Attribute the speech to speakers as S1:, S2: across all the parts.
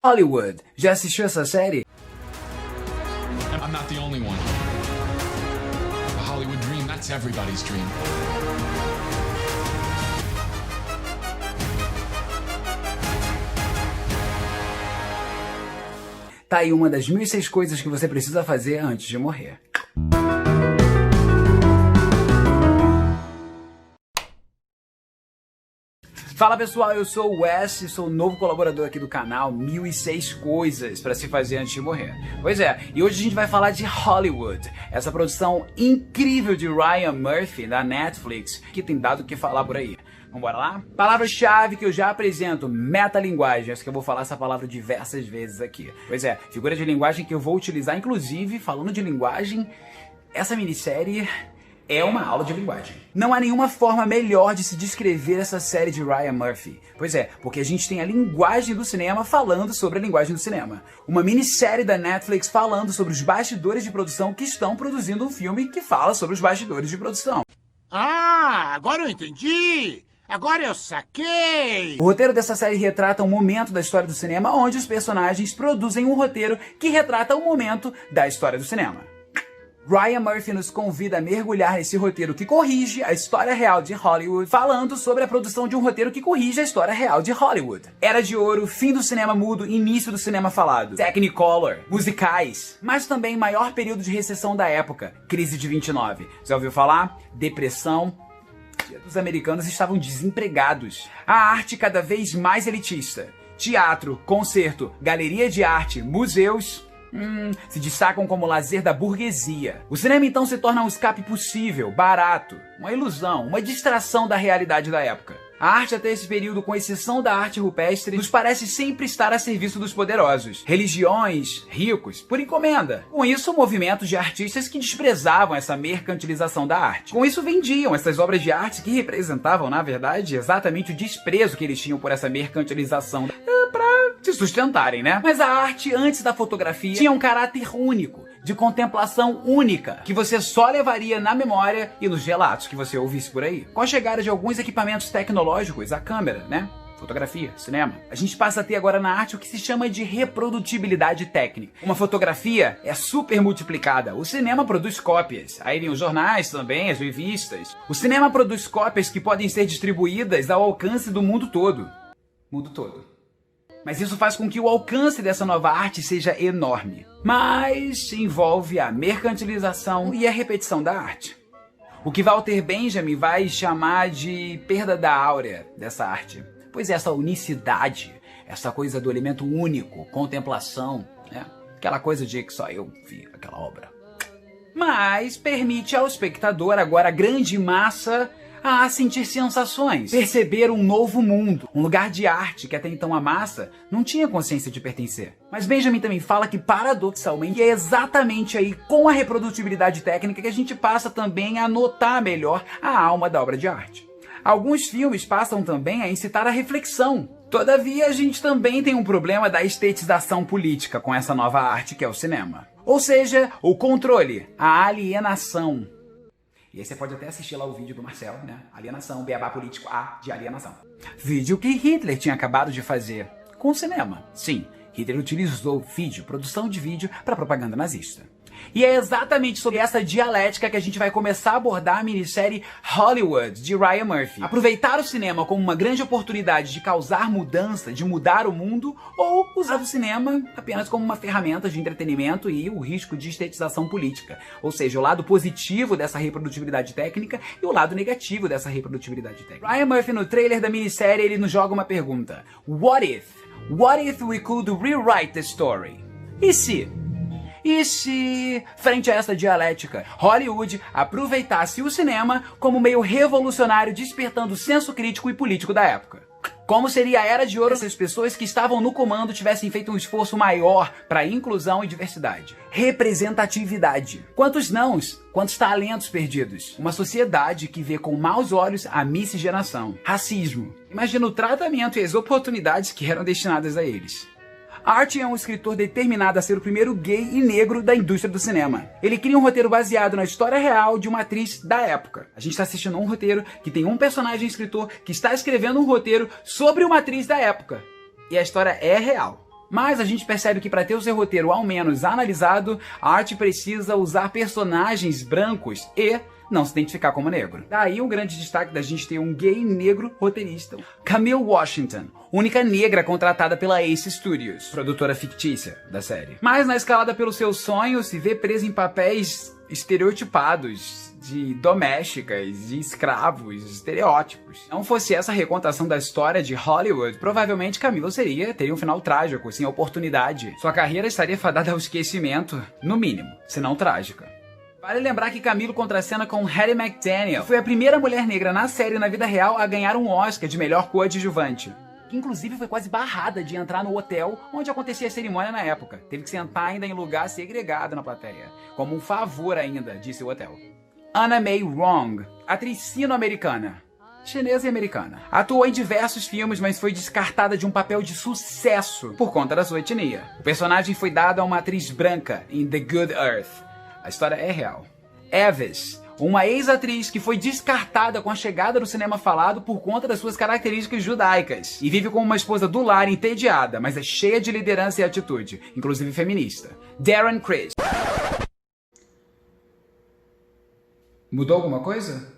S1: Hollywood. Já assistiu essa série?
S2: I'm not the only one. A Hollywood dream, that's everybody's dream.
S1: Tá aí uma das 1006 coisas que você precisa fazer antes de morrer. Fala pessoal, eu sou o Wes e sou o novo colaborador aqui do canal 1006 coisas para se fazer antes de morrer. Pois é, e hoje a gente vai falar de Hollywood, essa produção incrível de Ryan Murphy da Netflix, que tem dado o que falar por aí. Vambora lá? Palavra-chave que eu já apresento, metalinguagem, essa que eu vou falar essa palavra diversas vezes aqui. Pois é, figura de linguagem que eu vou utilizar, inclusive, falando de linguagem, essa minissérie é uma aula de linguagem. Não há nenhuma forma melhor de se descrever essa série de Ryan Murphy. Pois é, porque a gente tem a linguagem do cinema falando sobre a linguagem do cinema. Uma minissérie da Netflix falando sobre os bastidores de produção que estão produzindo um filme que fala sobre os bastidores de produção.
S3: Ah, agora eu entendi! Agora eu saquei!
S1: O roteiro dessa série retrata um momento da história do cinema onde os personagens produzem um roteiro que retrata um momento da história do cinema. Ryan Murphy nos convida a mergulhar nesse roteiro que corrige a história real de Hollywood, falando sobre a produção de um roteiro que corrige a história real de Hollywood. Era de Ouro, fim do cinema mudo, início do cinema falado, Technicolor, musicais, mas também maior período de recessão da época, crise de 29. Já ouviu falar? Depressão. Os americanos estavam desempregados. A arte cada vez mais elitista. Teatro, concerto, galeria de arte, museus se destacam como lazer da burguesia. O cinema então se torna um escape possível, barato, uma ilusão, uma distração da realidade da época. A arte até esse período, com exceção da arte rupestre, nos parece sempre estar a serviço dos poderosos, religiões, ricos, por encomenda. Com isso, movimentos de artistas que desprezavam essa mercantilização da arte. Com isso, vendiam essas obras de arte que representavam, na verdade, exatamente o desprezo que eles tinham por essa mercantilização para se sustentarem, né? Mas a arte, antes da fotografia, tinha um caráter único, de contemplação única, que você só levaria na memória e nos relatos que você ouvisse por aí. Com a chegada de alguns equipamentos tecnológicos, a câmera, né? Fotografia, cinema. A gente passa a ter agora na arte o que se chama de reprodutibilidade técnica. Uma fotografia é super multiplicada. O cinema produz cópias. Aí vem os jornais também, as revistas. O cinema produz cópias que podem ser distribuídas ao alcance do mundo todo. Mundo todo. Mas isso faz com que o alcance dessa nova arte seja enorme. Mas envolve a mercantilização e a repetição da arte. O que Walter Benjamin vai chamar de perda da áurea dessa arte. Pois essa unicidade, essa coisa do elemento único, contemplação, né? Aquela coisa de que só eu vi aquela obra. Mas permite ao espectador, agora a grande massa, a sentir sensações, perceber um novo mundo, um lugar de arte que até então a massa não tinha consciência de pertencer. Mas Benjamin também fala que, paradoxalmente, é exatamente aí com a reprodutibilidade técnica que a gente passa também a notar melhor a alma da obra de arte. Alguns filmes passam também a incitar a reflexão. Todavia, a gente também tem um problema da estetização política com essa nova arte que é o cinema. Ou seja, o controle, a alienação. E aí você pode até assistir lá o vídeo do Marcel, né? Alienação, beabá político A de alienação. Vídeo que Hitler tinha acabado de fazer com o cinema. Sim, Hitler utilizou vídeo, produção de vídeo, para propaganda nazista. E é exatamente sobre essa dialética que a gente vai começar a abordar a minissérie Hollywood, de Ryan Murphy. Aproveitar o cinema como uma grande oportunidade de causar mudança, de mudar o mundo, ou usar o cinema apenas como uma ferramenta de entretenimento e o risco de estetização política. Ou seja, o lado positivo dessa reprodutibilidade técnica e o lado negativo dessa reprodutibilidade técnica. Ryan Murphy, no trailer da minissérie, ele nos joga uma pergunta. What if we could rewrite the story? E se, frente a essa dialética, Hollywood aproveitasse o cinema como meio revolucionário, despertando o senso crítico e político da época? Como seria a Era de Ouro se as pessoas que estavam no comando tivessem feito um esforço maior para inclusão e diversidade? Representatividade. Quantos nãos? Quantos talentos perdidos? Uma sociedade que vê com maus olhos a miscigenação. Racismo. Imagina o tratamento e as oportunidades que eram destinadas a eles. Art é um escritor determinado a ser o primeiro gay e negro da indústria do cinema. Ele cria um roteiro baseado na história real de uma atriz da época. A gente está assistindo um roteiro que tem um personagem escritor que está escrevendo um roteiro sobre uma atriz da época. E a história é real. Mas a gente percebe que para ter o seu roteiro ao menos analisado, a arte precisa usar personagens brancos e não se identificar como negro. Daí um grande destaque da gente ter um gay negro roteirista, Camille Washington, única negra contratada pela Ace Studios, produtora fictícia da série. Mas na escalada pelo seu sonho, se vê presa em papéis estereotipados, de domésticas, de escravos, estereótipos. Se não fosse essa recontação da história de Hollywood, provavelmente Camille teria um final trágico, sem oportunidade. Sua carreira estaria fadada ao esquecimento, no mínimo, se não trágica. Vale lembrar que Camille contracena com Hattie McDaniel, que foi a primeira mulher negra na série na vida real a ganhar um Oscar de melhor coadjuvante. Que inclusive foi quase barrada de entrar no hotel onde acontecia a cerimônia na época. Teve que sentar ainda em lugar segregado na plateia. Como um favor ainda, disse o hotel. Anna May Wong, atriz sino-americana, chinesa e americana. Atuou em diversos filmes, mas foi descartada de um papel de sucesso por conta da sua etnia. O personagem foi dado a uma atriz branca em The Good Earth. A história é real. Evis, uma ex-atriz que foi descartada com a chegada do cinema falado por conta das suas características judaicas. E vive como uma esposa do lar entediada, mas é cheia de liderança e atitude, inclusive feminista. Darren Criss. Mudou alguma coisa?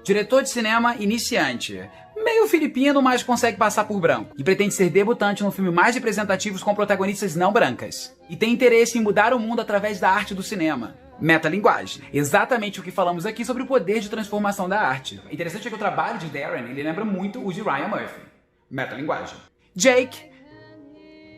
S1: Diretor de cinema iniciante. Meio filipino, mas consegue passar por branco. E pretende ser debutante no filme mais representativos com protagonistas não brancas. E tem interesse em mudar o mundo através da arte do cinema. Metalinguagem. Exatamente o que falamos aqui sobre o poder de transformação da arte. Interessante é que o trabalho de Darren, ele lembra muito o de Ryan Murphy. Metalinguagem. Jake,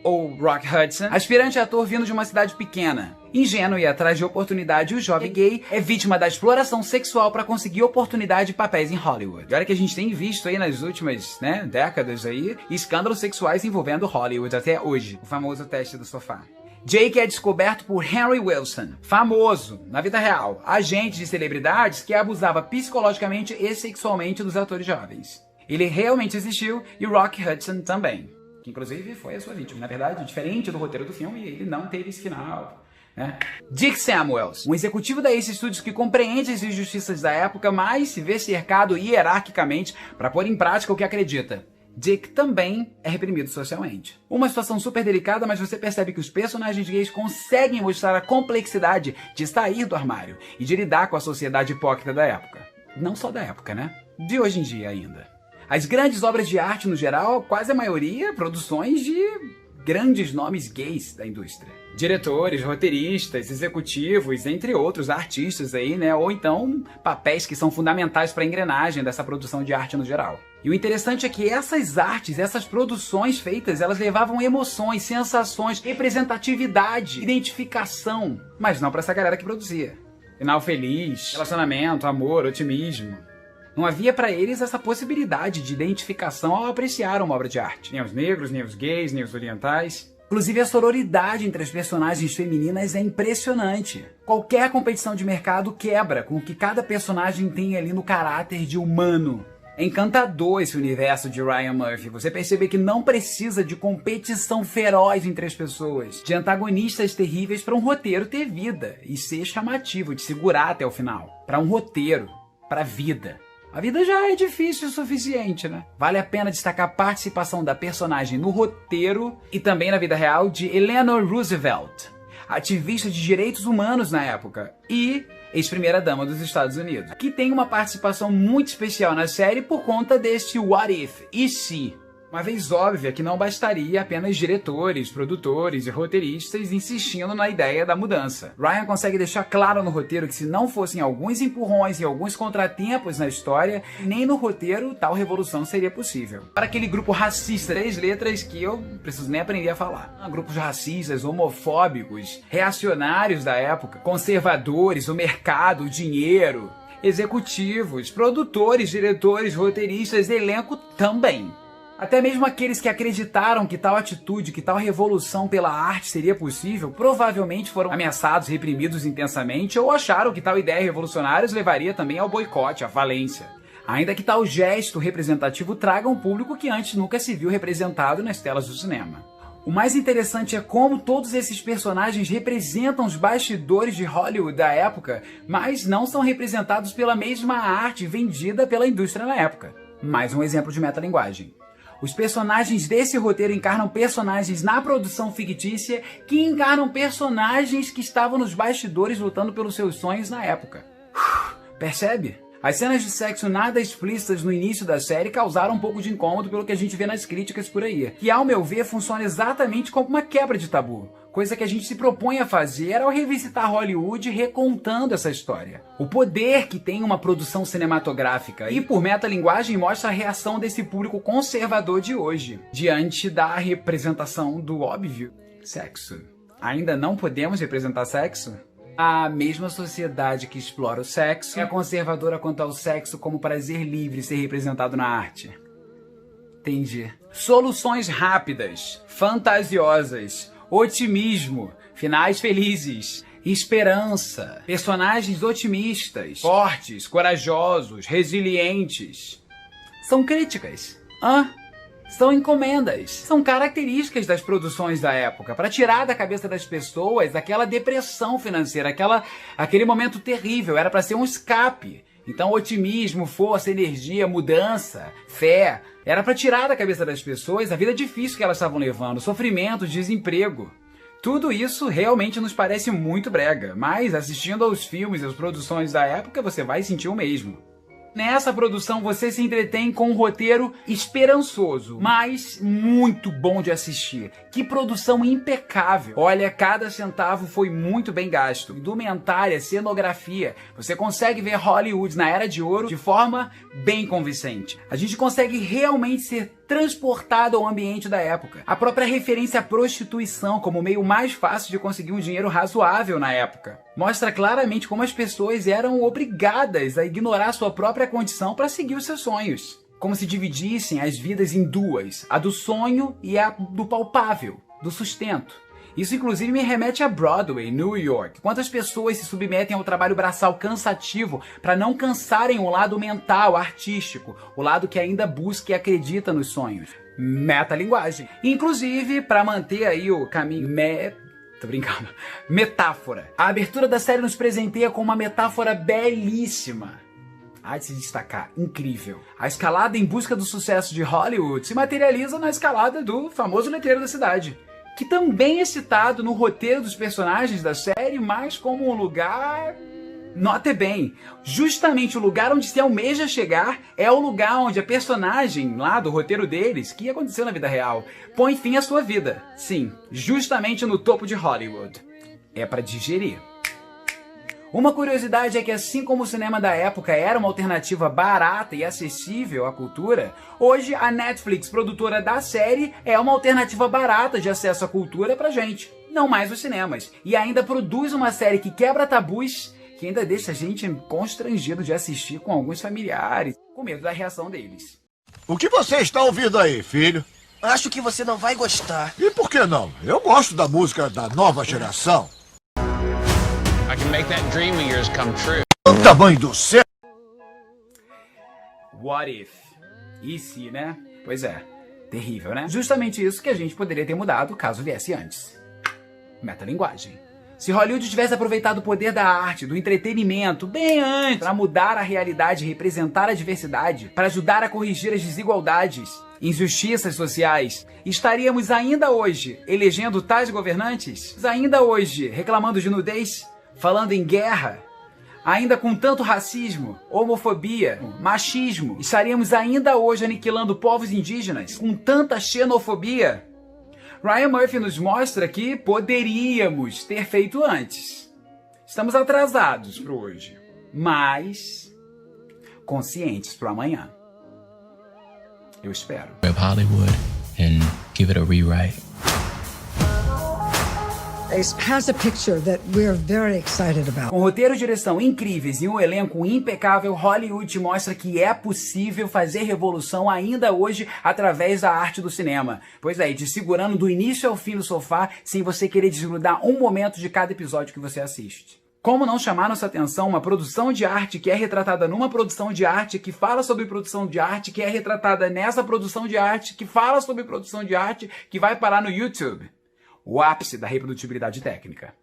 S1: ou Rock Hudson, aspirante a ator vindo de uma cidade pequena. Ingênuo e atrás de oportunidade, o jovem gay é vítima da exploração sexual para conseguir oportunidade de papéis em Hollywood. E olha que a gente tem visto aí nas últimas, décadas aí, escândalos sexuais envolvendo Hollywood até hoje. O famoso teste do sofá. Jake é descoberto por Henry Wilson, famoso, na vida real, agente de celebridades que abusava psicologicamente e sexualmente dos atores jovens. Ele realmente existiu e Rock Hudson também, que inclusive foi a sua vítima. Na verdade, diferente do roteiro do filme, ele não teve esse final. Dick Samuels, um executivo da Ace Studios que compreende as injustiças da época, mas se vê cercado hierarquicamente para pôr em prática o que acredita. Dick também é reprimido socialmente. Uma situação super delicada, mas você percebe que os personagens gays conseguem mostrar a complexidade de sair do armário e de lidar com a sociedade hipócrita da época. Não só da época, de hoje em dia ainda. As grandes obras de arte, no geral, quase a maioria, produções de grandes nomes gays da indústria. Diretores, roteiristas, executivos, entre outros artistas aí, ou então papéis que são fundamentais para a engrenagem dessa produção de arte no geral. E o interessante é que essas artes, essas produções feitas, elas levavam emoções, sensações, representatividade, identificação, mas não para essa galera que produzia. Final feliz, relacionamento, amor, otimismo. Não havia para eles essa possibilidade de identificação ao apreciar uma obra de arte. Nem os negros, nem os gays, nem os orientais. Inclusive a sororidade entre as personagens femininas é impressionante. Qualquer competição de mercado quebra com o que cada personagem tem ali no caráter de humano. É encantador esse universo de Ryan Murphy. Você percebe que não precisa de competição feroz entre as pessoas, de antagonistas terríveis para um roteiro ter vida e ser chamativo, de segurar até o final. Para um roteiro, para a vida. A vida já é difícil o suficiente, Vale a pena destacar a participação da personagem no roteiro e também na vida real de Eleanor Roosevelt, ativista de direitos humanos na época e ex-primeira-dama dos Estados Unidos, que tem uma participação muito especial na série por conta deste What If, e se. Uma vez óbvia que não bastaria apenas diretores, produtores e roteiristas insistindo na ideia da mudança. Ryan consegue deixar claro no roteiro que se não fossem alguns empurrões e alguns contratempos na história, nem no roteiro tal revolução seria possível. Para aquele grupo racista, 3 letras que eu não preciso nem aprender a falar. Grupos racistas, homofóbicos, reacionários da época, conservadores, o mercado, o dinheiro, executivos, produtores, diretores, roteiristas, elenco também. Até mesmo aqueles que acreditaram que tal atitude, que tal revolução pela arte seria possível, provavelmente foram ameaçados, reprimidos intensamente ou acharam que tal ideia revolucionária os levaria também ao boicote, à falência. Ainda que tal gesto representativo traga um público que antes nunca se viu representado nas telas do cinema. O mais interessante é como todos esses personagens representam os bastidores de Hollywood da época, mas não são representados pela mesma arte vendida pela indústria na época. Mais um exemplo de metalinguagem. Os personagens desse roteiro encarnam personagens na produção fictícia que encarnam personagens que estavam nos bastidores lutando pelos seus sonhos na época. Percebe? As cenas de sexo nada explícitas no início da série causaram um pouco de incômodo pelo que a gente vê nas críticas por aí, que ao meu ver funciona exatamente como uma quebra de tabu, coisa que a gente se propõe a fazer ao revisitar Hollywood recontando essa história. O poder que tem uma produção cinematográfica e por metalinguagem mostra a reação desse público conservador de hoje, diante da representação do óbvio sexo. Ainda não podemos representar sexo? A mesma sociedade que explora o sexo é conservadora quanto ao sexo como prazer livre ser representado na arte. Entendi. Soluções rápidas, fantasiosas, otimismo, finais felizes, esperança, personagens otimistas, fortes, corajosos, resilientes. São críticas. São encomendas, são características das produções da época, para tirar da cabeça das pessoas aquela depressão financeira, aquele momento terrível, era para ser um escape. Então otimismo, força, energia, mudança, fé, era para tirar da cabeça das pessoas a vida difícil que elas estavam levando, sofrimento, desemprego. Tudo isso realmente nos parece muito brega, mas assistindo aos filmes e às produções da época você vai sentir o mesmo. Nessa produção você se entretém com um roteiro esperançoso, mas muito bom de assistir. Que produção impecável! Olha, cada centavo foi muito bem gasto. Indumentária, cenografia. Você consegue ver Hollywood na Era de Ouro de forma bem convincente. A gente consegue realmente ser transportado ao ambiente da época. A própria referência à prostituição como meio mais fácil de conseguir um dinheiro razoável na época mostra claramente como as pessoas eram obrigadas a ignorar sua própria condição para seguir os seus sonhos. Como se dividissem as vidas em duas, a do sonho e a do palpável, do sustento. Isso inclusive me remete a Broadway, New York. Quantas pessoas se submetem ao trabalho braçal cansativo para não cansarem o lado mental, artístico, o lado que ainda busca e acredita nos sonhos. Metalinguagem. Inclusive, para manter aí o caminho... Tô brincando. Metáfora. A abertura da série nos presenteia com uma metáfora belíssima. Há de se destacar, incrível. A escalada em busca do sucesso de Hollywood se materializa na escalada do famoso letreiro da cidade, que também é citado no roteiro dos personagens da série, mas como um lugar... Note bem, justamente o lugar onde se almeja chegar é o lugar onde a personagem lá do roteiro deles, que aconteceu na vida real, põe fim à sua vida. Sim, justamente no topo de Hollywood. É para digerir. Uma curiosidade é que assim como o cinema da época era uma alternativa barata e acessível à cultura, hoje a Netflix, produtora da série, é uma alternativa barata de acesso à cultura pra gente, não mais os cinemas, e ainda produz uma série que quebra tabus, que ainda deixa a gente constrangido de assistir com alguns familiares, com medo da reação deles.
S4: O que você está ouvindo aí, filho?
S5: Acho que você não vai gostar.
S4: E por que não? Eu gosto da música da nova geração.
S6: I can make that dream of yours come true.
S4: O tamanho do céu.
S1: What if? E se, né? Pois é, terrível, né? Justamente isso que a gente poderia ter mudado caso viesse antes. Metalinguagem. Se Hollywood tivesse aproveitado o poder da arte, do entretenimento, bem antes, para mudar a realidade e representar a diversidade, para ajudar a corrigir as desigualdades, injustiças sociais, estaríamos ainda hoje elegendo tais governantes? Ainda hoje reclamando de nudez? Falando em guerra? Ainda com tanto racismo, homofobia, machismo? Estaríamos ainda hoje aniquilando povos indígenas? Com tanta xenofobia? Ryan Murphy nos mostra que poderíamos ter feito antes. Estamos atrasados para hoje, mas conscientes para amanhã. Eu espero.
S7: Of Hollywood and give it a rewrite.
S8: Has a picture that we're very excited about.
S1: Com roteiro e direção incríveis e um elenco impecável, Hollywood te mostra que é possível fazer revolução ainda hoje através da arte do cinema. Pois é, te segurando do início ao fim do sofá sem você querer desgrudar um momento de cada episódio que você assiste. Como não chamar nossa atenção uma produção de arte que é retratada numa produção de arte que fala sobre produção de arte que é retratada nessa produção de arte que fala sobre produção de arte que vai parar no YouTube? O ápice da reprodutibilidade técnica.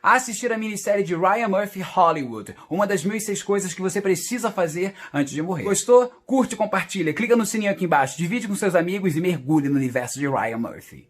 S1: a assistir a minissérie de Ryan Murphy Hollywood, uma das 1006 coisas que você precisa fazer antes de morrer. Gostou? Curte, compartilha, clica no sininho aqui embaixo, divide com seus amigos e mergulhe no universo de Ryan Murphy.